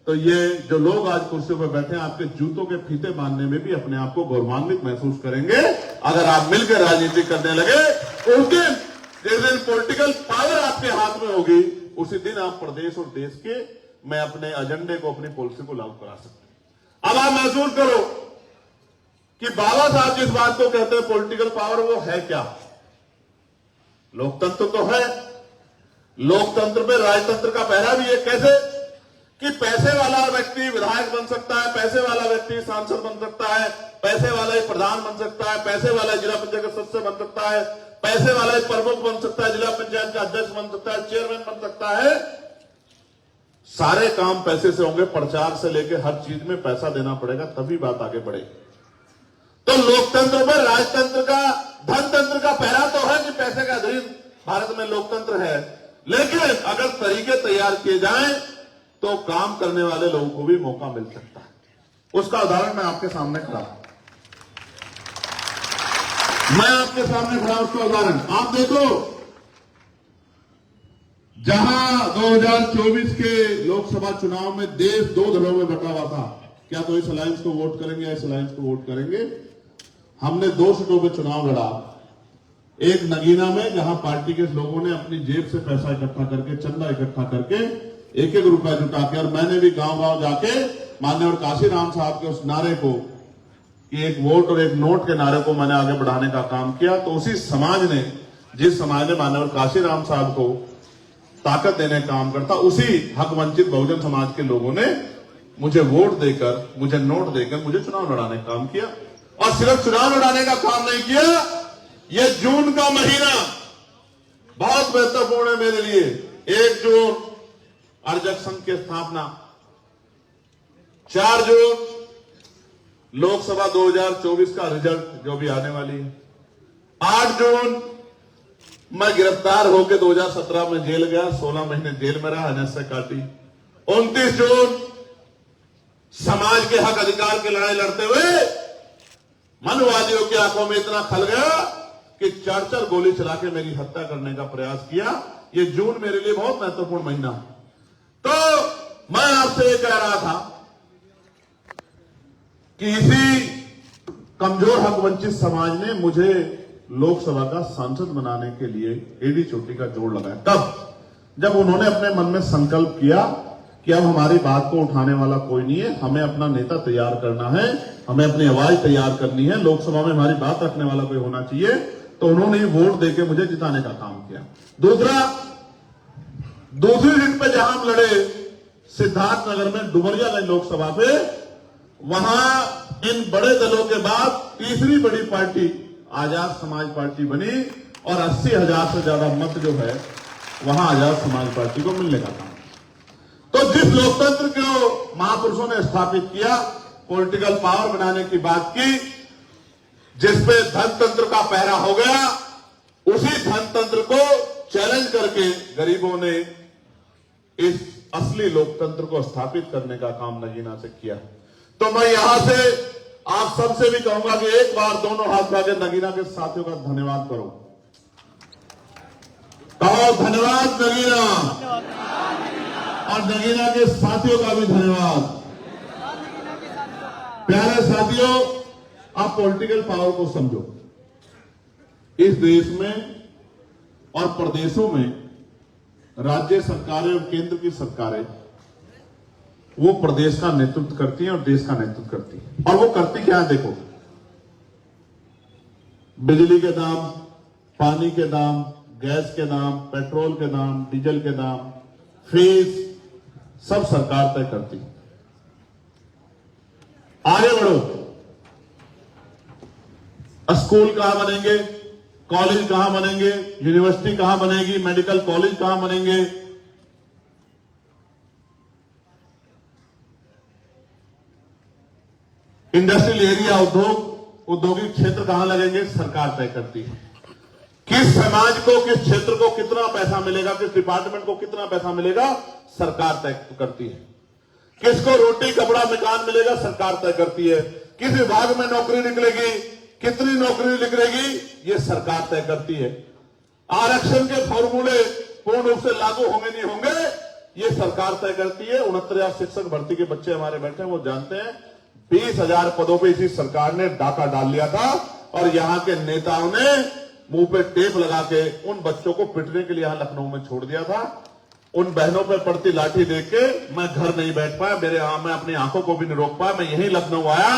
तो ये जो लोग आज कुर्सियों पर बैठे हैं आपके जूतों के फीते बांधने में भी अपने आप को गौरवान्वित महसूस करेंगे अगर आप मिलकर राजनीति करने लगे। उनके पॉलिटिकल पावर आपके हाथ में होगी, उसी दिन आप प्रदेश और देश के मैं अपने एजेंडे को, अपनी पॉलिसी को लागू करा सकते हैं। अब आप महसूस करो कि बाबा साहब जिस बात को कहते हैं पॉलिटिकल पावर, वो है क्या? लोकतंत्र तो है। लोकतंत्र में राजतंत्र का पहरा भी है। कैसे कि पैसे वाला व्यक्ति विधायक बन सकता है, पैसे वाला व्यक्ति सांसद बन सकता है, पैसे वाला एक प्रधान बन सकता है, पैसे वाला जिला पंचायत का सदस्य बन सकता है, पैसे वाला एक प्रमुख बन सकता है, जिला पंचायत का अध्यक्ष बन सकता है, चेयरमैन बन सकता है। सारे काम पैसे से होंगे। प्रचार से लेकर हर चीज में पैसा देना पड़ेगा, तभी बात आगे बढ़ेगी। तो लोकतंत्र में राजतंत्र का, धनतंत्र का पहरा तो है कि पैसे का अधीन भारत में लोकतंत्र है, लेकिन अगर तरीके तैयार किए जाएं तो काम करने वाले लोगों को भी मौका मिल सकता है। उसका उदाहरण मैं आपके सामने खड़ा हूं। उसका उदाहरण आप देखो। जहां 2024 के लोकसभा चुनाव में देश दो दलों में बटा हुआ था, क्या तो इस अलायंस को वोट करेंगे या इस अलायंस को वोट करेंगे, हमने 2 सीटों पे चुनाव लड़ा। एक नगीना में, जहां पार्टी के लोगों ने अपनी जेब से पैसा इकट्ठा करके, चंदा इकट्ठा करके, एक एक रुपया जुटा के, और मैंने भी गांव-गांव जाके माननीय काशीराम साहब के उस नारे को, कि एक वोट और एक नोट के नारे को मैंने आगे बढ़ाने का काम किया। तो उसी समाज ने, जिस समाज ने माननीय काशीराम साहब को ताकत देने का काम करता, उसी हक वंचित बहुजन समाज के लोगों ने मुझे वोट देकर, मुझे नोट देकर मुझे चुनाव लड़ाने का काम किया। और सिर्फ चुनाव लड़ाने का काम नहीं किया, ये जून का महीना बहुत महत्वपूर्ण है मेरे लिए। 1 जून अर्जक संघ की स्थापना, 4 जून लोकसभा 2024 का रिजल्ट जो भी आने वाली है, 8 जून मैं गिरफ्तार होकर 2017 में जेल गया, 16 महीने जेल में रहा, एनएसए काटी। 29 जून समाज के हक अधिकार की लड़ाई लड़ते हुए मनवादियों की आंखों में इतना खल गया कि 4 गोली चला के मेरी हत्या करने का प्रयास किया। ये जून मेरे लिए बहुत महत्वपूर्ण महीना। तो मैं आपसे ये कह रहा था कि इसी कमजोर हक वंचित समाज ने मुझे लोकसभा का सांसद बनाने के लिए एडी चोटी का जोड़ लगाया। तब जब उन्होंने अपने मन में संकल्प किया कि अब हमारी बात को उठाने वाला कोई नहीं है, हमें अपना नेता तैयार करना है, हमें अपनी आवाज तैयार करनी है, लोकसभा में हमारी बात रखने वाला कोई होना चाहिए, तो उन्होंने वोट देके मुझे जिताने का काम किया। दूसरी सीट पे जहां हम लड़े, सिद्धार्थनगर में डुमरियागंज लोकसभा पे, वहां इन बड़े दलों के बाद तीसरी बड़ी पार्टी आजाद समाज पार्टी बनी और 80,000 से ज्यादा मत जो है वहां आजाद समाज पार्टी को मिलने का काम। तो जिस लोकतंत्र को महापुरुषों ने स्थापित किया, पॉलिटिकल पावर बनाने की बात की, जिसपे धनतंत्र का पहरा हो गया, उसी धनतंत्र को चैलेंज करके गरीबों ने इस असली लोकतंत्र को स्थापित करने का काम नगीना से किया। तो मैं यहां से आप सबसे भी कहूंगा कि एक बार दोनों हाथ उठा के नगीना के साथियों का धन्यवाद करो। कहो धन्यवाद नगीना, और नगीना के साथियों का भी धन्यवाद। प्यारे साथियों, आप पॉलिटिकल पावर को समझो। इस देश में और प्रदेशों में राज्य सरकारें और केंद्र की सरकारें, वो प्रदेश का नेतृत्व करती हैं और देश का नेतृत्व करती हैं। और वो करती क्या है देखो, बिजली के दाम, पानी के दाम, गैस के दाम, पेट्रोल के दाम, डीजल के दाम, फीस, सब सरकार तय करती है। आगे बढ़ो, स्कूल कहां बनेंगे, कॉलेज कहां बनेंगे, यूनिवर्सिटी कहां बनेगी, मेडिकल कॉलेज कहां बनेंगे, इंडस्ट्रियल एरिया, औद्योगिक क्षेत्र कहां लगेंगे, सरकार तय करती है। किस समाज को, किस क्षेत्र को कितना पैसा मिलेगा, किस डिपार्टमेंट को कितना पैसा मिलेगा, सरकार तय करती है। किसको रोटी कपड़ा मकान मिलेगा, सरकार तय करती है। किस विभाग में नौकरी निकलेगी, कितनी नौकरी निकलेगी, ये सरकार तय करती है। आरक्षण के फॉर्मूले पूर्ण रूप से लागू होंगे नहीं होंगे, ये सरकार तय करती है। 69,000 शिक्षक भर्ती के बच्चे हमारे बैठे हैं, वो जानते हैं 20,000 पदों पे इसी सरकार ने डाका डाल लिया था, और यहां के नेताओं ने मुंह पे टेप लगा के उन बच्चों को पिटने के लिए यहां लखनऊ में छोड़ दिया था। उन बहनों पर पड़ती लाठी देख के मैं घर नहीं बैठ पाया, मैं अपनी आंखों को भी नहीं रोक पाया। मैं यहीं लखनऊ आया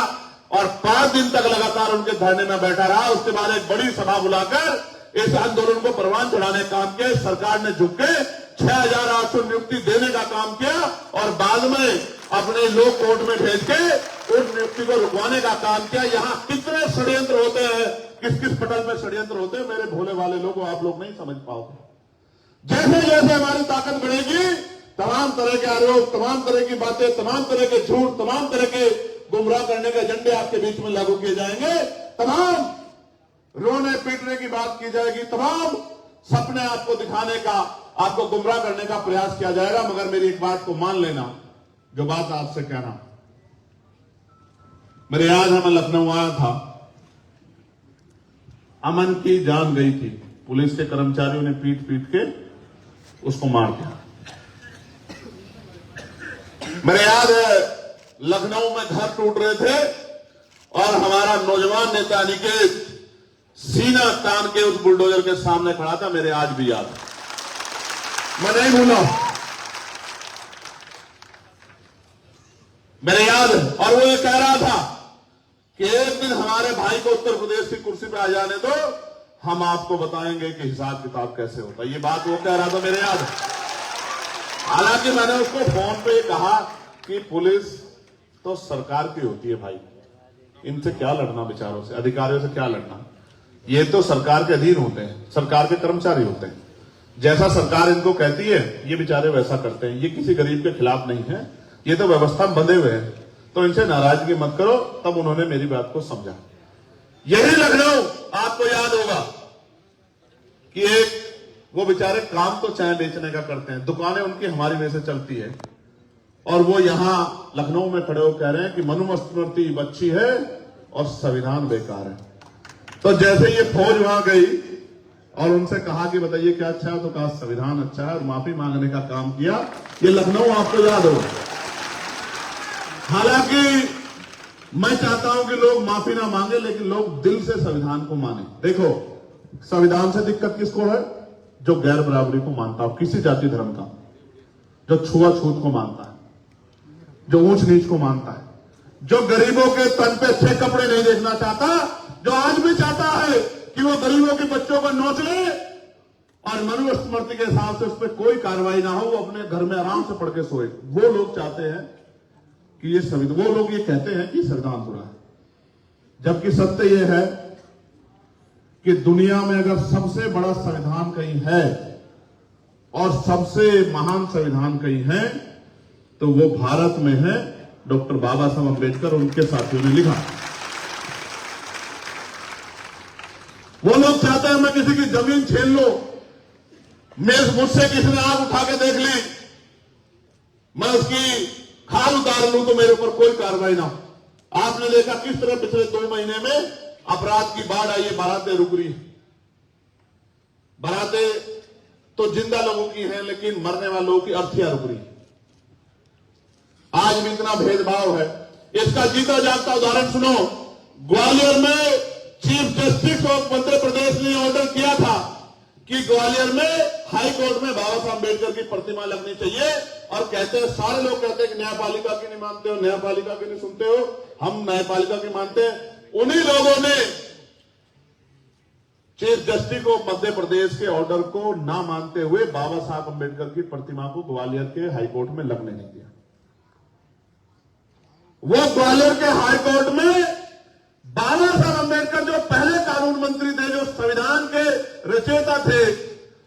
और 5 दिन तक लगातार उनके धरने में बैठा रहा। उसके बाद एक बड़ी सभा बुलाकर इस आंदोलन को परवान चढ़ाने का काम किया। सरकार ने झुक के 6,800 नियुक्ति देने का काम किया और बाद में अपने लोग कोर्ट में भेज के उन नियुक्ति को रुकवाने का काम किया। यहां कितने षड्यंत्र होते हैं, किस किस पटल में षड्यंत्र होते हैं, मेरे भोले वाले लोग आप लोग नहीं समझ पाओगे। जैसे जैसे हमारी ताकत बढ़ेगी, तमाम तरह के आरोप, तमाम तरह की बातें, तमाम तरह के झूठ, तमाम तरह के गुमराह करने के एजेंडे आपके बीच में लागू किए जाएंगे। तमाम रोने पीटने की बात की जाएगी, तमाम सपने आपको दिखाने का, आपको गुमराह करने का प्रयास किया जाएगा। मगर मेरी एक बात को मान लेना, जो बात आपसे कहना, मेरे याद है मैं लखनऊ आया था, अमन की जान गई थी, पुलिस के कर्मचारियों ने पीट पीट के उसको मार दिया। मेरे याद है लखनऊ में घर टूट रहे थे और हमारा नौजवान नेता अनिकेत सीना तान के उस बुलडोजर के सामने खड़ा था। मेरे आज भी याद है, मैं नहीं भूला, मेरे याद है। और वो ये कह रहा था कि एक दिन हमारे भाई को उत्तर प्रदेश की कुर्सी पे आ जाने दो, हम आपको बताएंगे कि हिसाब किताब कैसे होता है। ये बात वो कह रहा था, मेरे याद है। हालांकि मैंने उसको फोन पे कहा कि पुलिस तो सरकार की होती है भाई, इनसे क्या लड़ना, बेचारों से, अधिकारियों से क्या लड़ना, ये तो सरकार के अधीन होते हैं, सरकार के कर्मचारी होते हैं। जैसा सरकार इनको कहती है ये बेचारे वैसा करते हैं। ये किसी गरीब के खिलाफ नहीं है, ये तो व्यवस्था में बंधे हुए हैं, तो इनसे नाराजगी मत करो। तब उन्होंने मेरी बात को समझा। यही लखनऊ आपको याद होगा कि एक वो बेचारे काम तो चाय बेचने का करते हैं, दुकानें उनकी हमारी में से चलती है, और वो यहां लखनऊ में खड़े होकर कह रहे हैं कि मनुस्मृति अच्छी है और संविधान बेकार है। तो जैसे ये फौज वहां गई और उनसे कहा कि बताइए क्या अच्छा है, तो कहा संविधान अच्छा है और माफी मांगने का काम किया। ये लखनऊ आपको याद होगा। हालांकि मैं चाहता हूं कि लोग माफी ना मांगे, लेकिन लोग दिल से संविधान को माने। देखो, संविधान से दिक्कत किसको है? जो गैर बराबरी को मानता हो, किसी जाति धर्म का, जो छुआछूत को मानता है, जो ऊंच नीच को मानता है, जो गरीबों के तन पे अच्छे कपड़े नहीं देखना चाहता, जो आज भी चाहता है कि वो गरीबों के बच्चों को नोच ले और मनुस्मृति के हिसाब से उस पर कोई कार्रवाई ना हो, वो अपने घर में आराम से पढ़ के सोए। वो लोग चाहते हैं कि ये संविधान, वो लोग ये कहते हैं कि संविधान बुरा है, जबकि सत्य ये है कि दुनिया में अगर सबसे बड़ा संविधान कहीं है और सबसे महान संविधान कहीं है तो वो भारत में है। डॉक्टर बाबा साहब अम्बेडकर, उनके साथियों ने लिखा। वो लोग चाहते हैं मैं किसी की जमीन छीन लो, मुझसे किसी ने आग उठा के देख ली, मैं उसकी खाल उतार लूं तो मेरे ऊपर कोई कार्रवाई ना हो। आपने देखा किस तरह पिछले 2 महीने में अपराध की बाढ़ आई है, बारातें रुक रही, बारातें तो जिंदा लोगों की हैं लेकिन मरने वालों की अर्थियां रुक रही। आज भी इतना भेदभाव है। इसका जीता जागता उदाहरण सुनो। ग्वालियर में chief justice of Madhya Pradesh ने ऑर्डर किया था कि ग्वालियर में हाई कोर्ट में बाबा साहब अम्बेडकर की प्रतिमा लगनी चाहिए, और कहते हैं, सारे लोग कहते हैं कि न्यायपालिका की नहीं मानते हो, न्यायपालिका की नहीं सुनते हो, हम न्यायपालिका की मानते हैं। उन्हीं लोगों ने चीफ जस्टिस को मध्य प्रदेश के ऑर्डर को ना मानते हुए बाबा साहब अम्बेडकर की प्रतिमा को ग्वालियर के हाईकोर्ट में लगने नहीं दिया। वो ग्वालियर के हाईकोर्ट में बाबा साहब अम्बेडकर, जो पहले कानून मंत्री थे, जो संविधान के रचयिता थे,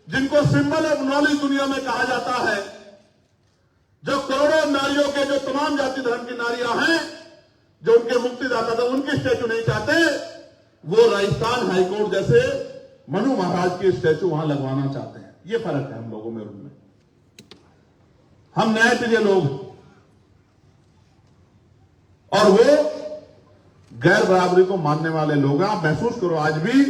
जिनको सिंबल ऑफ नॉलेज दुनिया में कहा जाता है, जो करोड़ों नारियों के, जो तमाम जाति धर्म की नारियां हैं, जो उनके मुक्तिदाता थे, उनकी स्टैचू नहीं चाहते, वो राजस्थान हाईकोर्ट जैसे मनु महाराज की स्टैचू वहां लगवाना चाहते हैं। ये फर्क है हम लोगों में और उनमें। हम न्यायप्रिय लोग, और वो गैर बराबरी को मानने वाले लोग हैं। आप महसूस करो, आज भी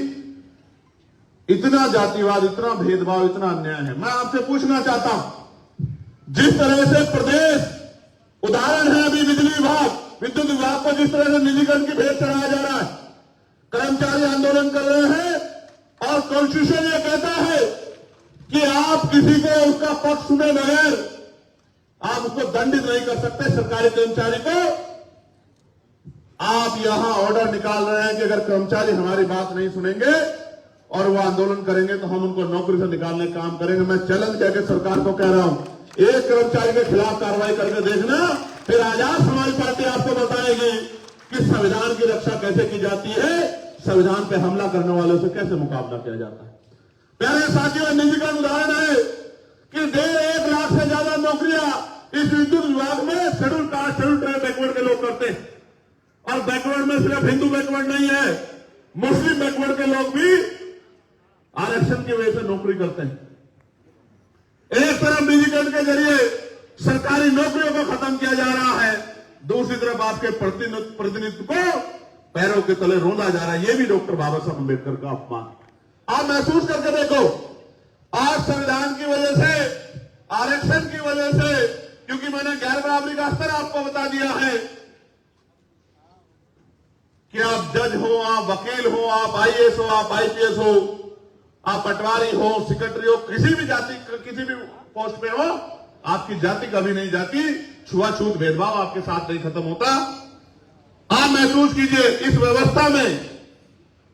इतना जातिवाद, इतना भेदभाव, इतना अन्याय है। मैं आपसे पूछना चाहता हूं, जिस तरह से प्रदेश, उदाहरण है अभी बिजली विभाग, विद्युत विभाग को जिस तरह से निजीकरण की भेंट चढ़ाया जा रहा है, कर्मचारी आंदोलन कर रहे हैं, और कॉन्स्टिट्यूशन ये कहता है कि आप किसी को उसका पक्ष सुने बगैर आप उसको दंडित नहीं कर सकते। सरकारी कर्मचारी को आप यहां ऑर्डर निकाल रहे हैं कि अगर कर्मचारी हमारी बात नहीं सुनेंगे और वो आंदोलन करेंगे तो हम उनको नौकरी से निकालने का काम करेंगे। मैं चैलेंज करके सरकार को कह रहा हूं, एक कर्मचारी के खिलाफ कार्रवाई करके देखना, फिर आजाद समाज पार्टी आपको बताएगी कि संविधान की रक्षा कैसे की जाती है, संविधान पे हमला करने वालों से कैसे मुकाबला किया जाता है। प्यारे साथियों, निजीकरण उदाहरण है कि 1.5 लाख से ज्यादा नौकरियां इस विद्युत विभाग में schedule caste, schedule tribe, backward के लोग करते हैं। और बैकवर्ड में सिर्फ हिंदू बैकवर्ड नहीं है, मुस्लिम बैकवर्ड के लोग भी आरक्षण की वजह से नौकरी करते हैं। एक तरफ निजीकरण के जरिए सरकारी नौकरियों को खत्म किया जा रहा है, दूसरी तरफ आपके प्रतिनिधित्व को पैरों के तले रोंदा जा रहा है। यह भी डॉक्टर बाबा साहब अम्बेडकर का अपमान। आप महसूस करके देखो, आज संविधान की वजह से, आरक्षण की वजह से, क्योंकि मैंने गैर बराबरी का स्तर आपको बता दिया है कि आप जज हो, आप वकील हो, आप आईएएस हो, आप आईपीएस हो, आप पटवारी हो, सेक्रेटरी हो, किसी भी जाति, किसी भी पोस्ट पे हो, आपकी जाति कभी नहीं जाती। छुआछूत भेदभाव आपके साथ नहीं खत्म होता। आप महसूस कीजिए, इस व्यवस्था में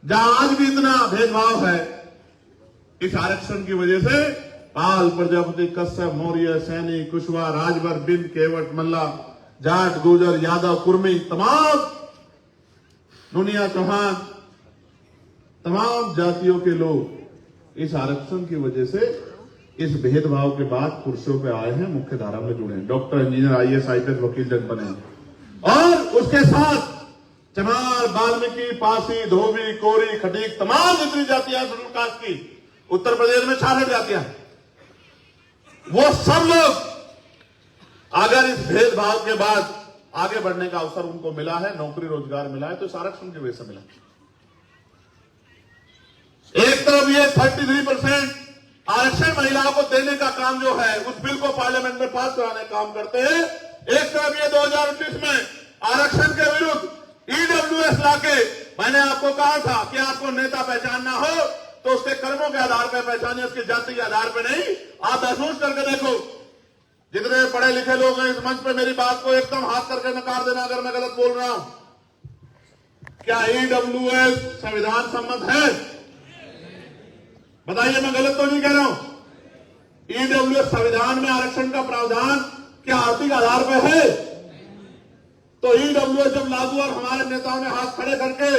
जहां आज भी इतना भेदभाव है, इस आरक्षण की वजह से पाल, प्रजापति, कश्यप, मौर्य, सैनी, कुशवाहा, राजभर, बिंद, केवट, मल्ला, जाट, गुर्जर, यादव, कुर्मी, तमाम नुनिया, चौहान, तमाम जातियों के लोग इस आरक्षण की वजह से, इस भेदभाव के बाद कुर्सियों पे आए हैं, मुख्य धारा में जुड़े हैं, डॉक्टर, इंजीनियर, आईएएस, आईपीएस, वकील जज बने हैं। और उसके साथ चमार, वाल्मीकि, पासी, धोबी, कोरी, खटीक, तमाम जितनी जातियां शेड्यूल कास्ट की उत्तर प्रदेश में 66 जातियां, वो सब लोग अगर इस भेदभाव के बाद आगे बढ़ने का अवसर उनको मिला है, नौकरी रोजगार मिला है, तो इस आरक्षण की वजह से मिला। एक तरफ ये 33% आरक्षण महिलाओं को देने का काम जो है, उस बिल को पार्लियामेंट में पास कराने का काम करते हैं। एक तरफ ये 2019 में आरक्षण के विरुद्ध ईडब्ल्यूएस लाके, मैंने आपको कहा था कि आपको नेता पहचानना हो तो उसके कर्मों के आधार पर पहचाने, उसकी जाति के आधार पर नहीं। आप महसूस करके देखो, जितने पढ़े लिखे लोग हैं इस मंच पे, मेरी बात को एकदम हाथ करके नकार देना अगर मैं गलत बोल रहा हूं। क्या ईडब्ल्यूएस संविधान सम्मत है? बताइए, मैं गलत तो नहीं कह रहा हूं। ईडब्ल्यूएस संविधान में आरक्षण का प्रावधान क्या आर्थिक आधार पर है? तो ईडब्ल्यूएस जब लागू और हमारे नेताओं ने हाथ खड़े करके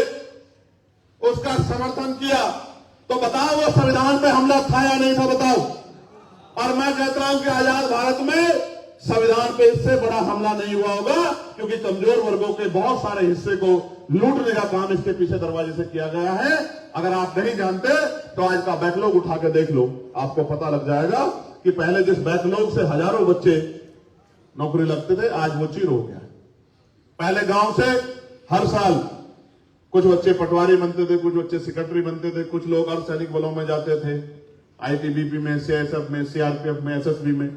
उसका समर्थन किया, तो बताओ वो संविधान पे हमला था या नहीं था? बताओ। और मैं कहता हूं कि आजाद भारत में संविधान पे इससे बड़ा हमला नहीं हुआ होगा, क्योंकि कमजोर वर्गों के बहुत सारे हिस्से को लूटने का काम इसके पीछे दरवाजे से किया गया है। अगर आप नहीं जानते तो आज का बैकलॉग उठा के देख लो, आपको पता लग जाएगा कि पहले जिस बैकलॉग से हजारों बच्चे नौकरी लगते थे, आज वो चीर हो गया है। पहले गांव से हर साल कुछ बच्चे पटवारी बनते थे, कुछ बच्चे सेक्रेटरी बनते थे, कुछ लोग अर्धसैनिक बलों में जाते थे, आईटीबीपी में, सीआईएसएफ में, सीआरपीएफ में, एसएसबी में,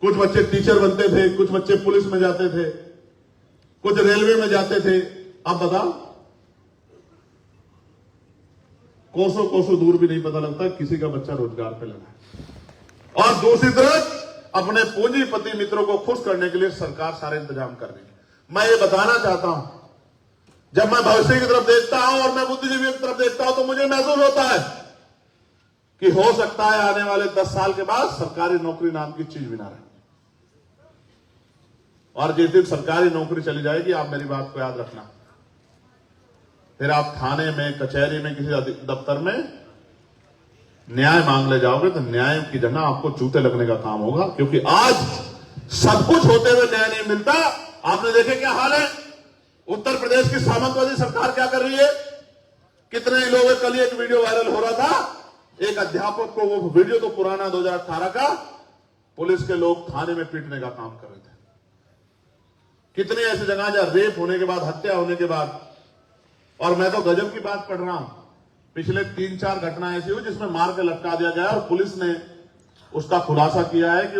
कुछ बच्चे टीचर बनते थे, कुछ बच्चे पुलिस में जाते थे, कुछ रेलवे में जाते थे। अब बताओ, कोसों कोसों दूर भी नहीं पता लगता किसी का बच्चा रोजगार पे लगा है। और दूसरी तरफ अपने पूंजीपति मित्रों को खुश करने के लिए सरकार सारे इंतजाम कर रही है। मैं ये बताना चाहता हूं, जब मैं भविष्य की तरफ देखता हूं और मैं बुद्धिजीवियों की तरफ देखता हूं, तो मुझे महसूस होता है कि हो सकता है आने वाले 10 साल के बाद सरकारी नौकरी नाम की चीज भी ना रहे। और जिस दिन सरकारी नौकरी चली जाएगी, आप मेरी बात को याद रखना, फिर आप थाने में, कचहरी में, किसी दफ्तर में न्याय मांग ले जाओगे तो न्याय की जगह आपको जूते लगने का काम होगा, क्योंकि आज सब कुछ होते हुए न्याय नहीं मिलता। आपने देखे क्या हाल है? उत्तर प्रदेश की सामंतवादी सरकार क्या कर रही है? कितने लोग, कल एक वीडियो वायरल हो रहा था, एक अध्यापक को, वो वीडियो तो पुराना 2018 का, पुलिस के लोग थाने में पीटने का काम कर रहे थे। कितने ऐसी जगह जहां रेप होने के बाद, हत्या होने के बाद, और मैं तो गजब की बात पढ़ रहा हूं, पिछले 3-4 घटना ऐसी हुई जिसमें मार के लटका दिया गया और पुलिस ने उसका खुलासा किया है कि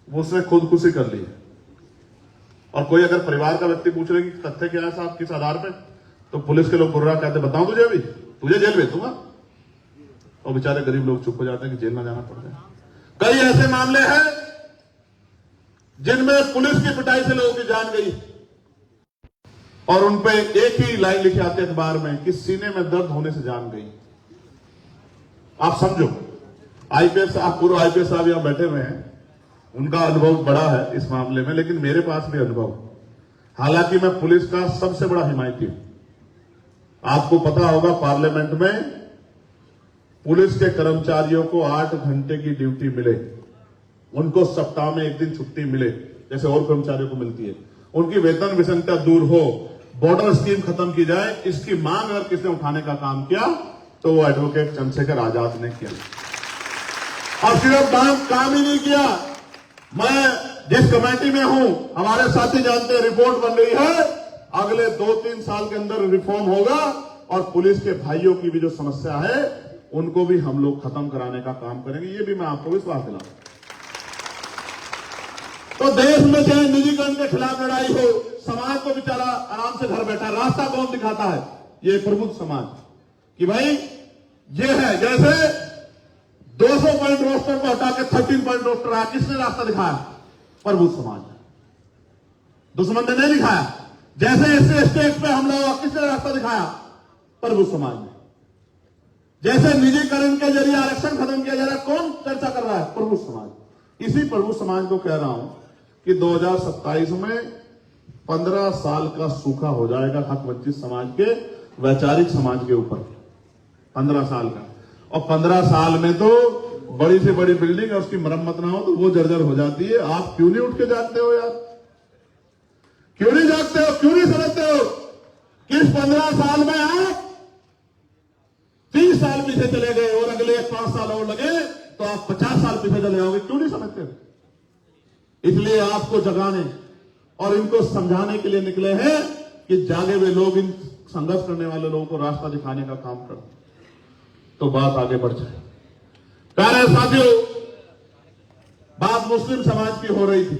उसने खुदकुशी कर ली। और कोई अगर परिवार का व्यक्ति पूछ रहे कि तथ्य क्या है साहब, किस आधार पे, तो पुलिस के लोग बुर्रा कहते, बताऊं तुझे अभी तुझे जेल भेज दूंगा। और बेचारे गरीब लोग चुप हो जाते हैं कि जेल ना जाना पड़ जाए। कई ऐसे मामले हैं जिनमें पुलिस की पिटाई से लोगों की जान गई और उनपे एक ही लाइन लिखी आती है अखबार में कि सीने में दर्द होने से जान गई। आप समझो, आईपीएस साहब, पूर्व आईपीएस साहब यहां बैठे हुए हैं, उनका अनुभव बड़ा है इस मामले में, लेकिन मेरे पास भी अनुभव, हालांकि मैं पुलिस का सबसे बड़ा हिमायती हूं। आपको पता होगा पार्लियामेंट में पुलिस के कर्मचारियों को 8 घंटे की ड्यूटी मिले, उनको सप्ताह में 1 दिन छुट्टी मिले जैसे और कर्मचारियों को मिलती है, उनकी वेतन विसंगता दूर हो, बॉर्डर स्कीम खत्म की जाए, इसकी मांग अगर किसने उठाने का काम किया तो वो एडवोकेट चंद्रशेखर आजाद ने किया। और सिर्फ काम ही नहीं किया, मैं जिस कमेटी में हूं, हमारे साथी जानते हैं, रिपोर्ट बन रही है, अगले 2-3 साल के अंदर रिफॉर्म होगा और पुलिस के भाइयों की भी जो समस्या है उनको भी हम लोग खत्म कराने का काम करेंगे। ये भी मैं आपको विश्वास दिलाऊं। तो देश में चाहे निजीकरण के खिलाफ लड़ाई हो, समाज को बेचारा आराम से घर बैठा, रास्ता कौन दिखाता है? ये प्रबुद्ध समाज, कि भाई ये है, जैसे 200 पॉइंट रोस्टर को हटा के 13 पॉइंट रोस्टर आया, किसने रास्ता दिखाया? प्रबुद्ध समाज। दुश्मन ने नहीं दिखाया। जैसे एससी स्टेट पे हमला हुआ, किसने रास्ता दिखाया? प्रबुद्ध समाज ने। जैसे निजीकरण के जरिए आरक्षण खत्म किया जा रहा है, कौन चर्चा कर रहा है? प्रबुद्ध समाज। इसी प्रबुद्ध समाज को कह रहा हूं कि 2027 में 15 साल का सूखा हो जाएगा हक वंचित समाज के, वैचारिक समाज के ऊपर, 15 साल का। और 15 साल में तो बड़ी से बड़ी बिल्डिंग है, उसकी मरम्मत ना हो तो वो जर्जर हो जाती है। आप क्यों नहीं उठ के जागते हो यार? क्यों नहीं जागते हो? क्यों नहीं समझते हो कि इस 15 साल में आप 30 साल पीछे चले गए और अगले 5 साल और लगे तो आप 50 साल पीछे चले जाओगे? क्यों नहीं समझते हो? इसलिए आपको जगाने और इनको समझाने के लिए निकले हैं कि जागे हुए लोग इन संघर्ष करने वाले लोगों को रास्ता दिखाने का काम करें तो बात आगे बढ़ जाए। प्यारे साथियों, बात मुस्लिम समाज की हो रही थी।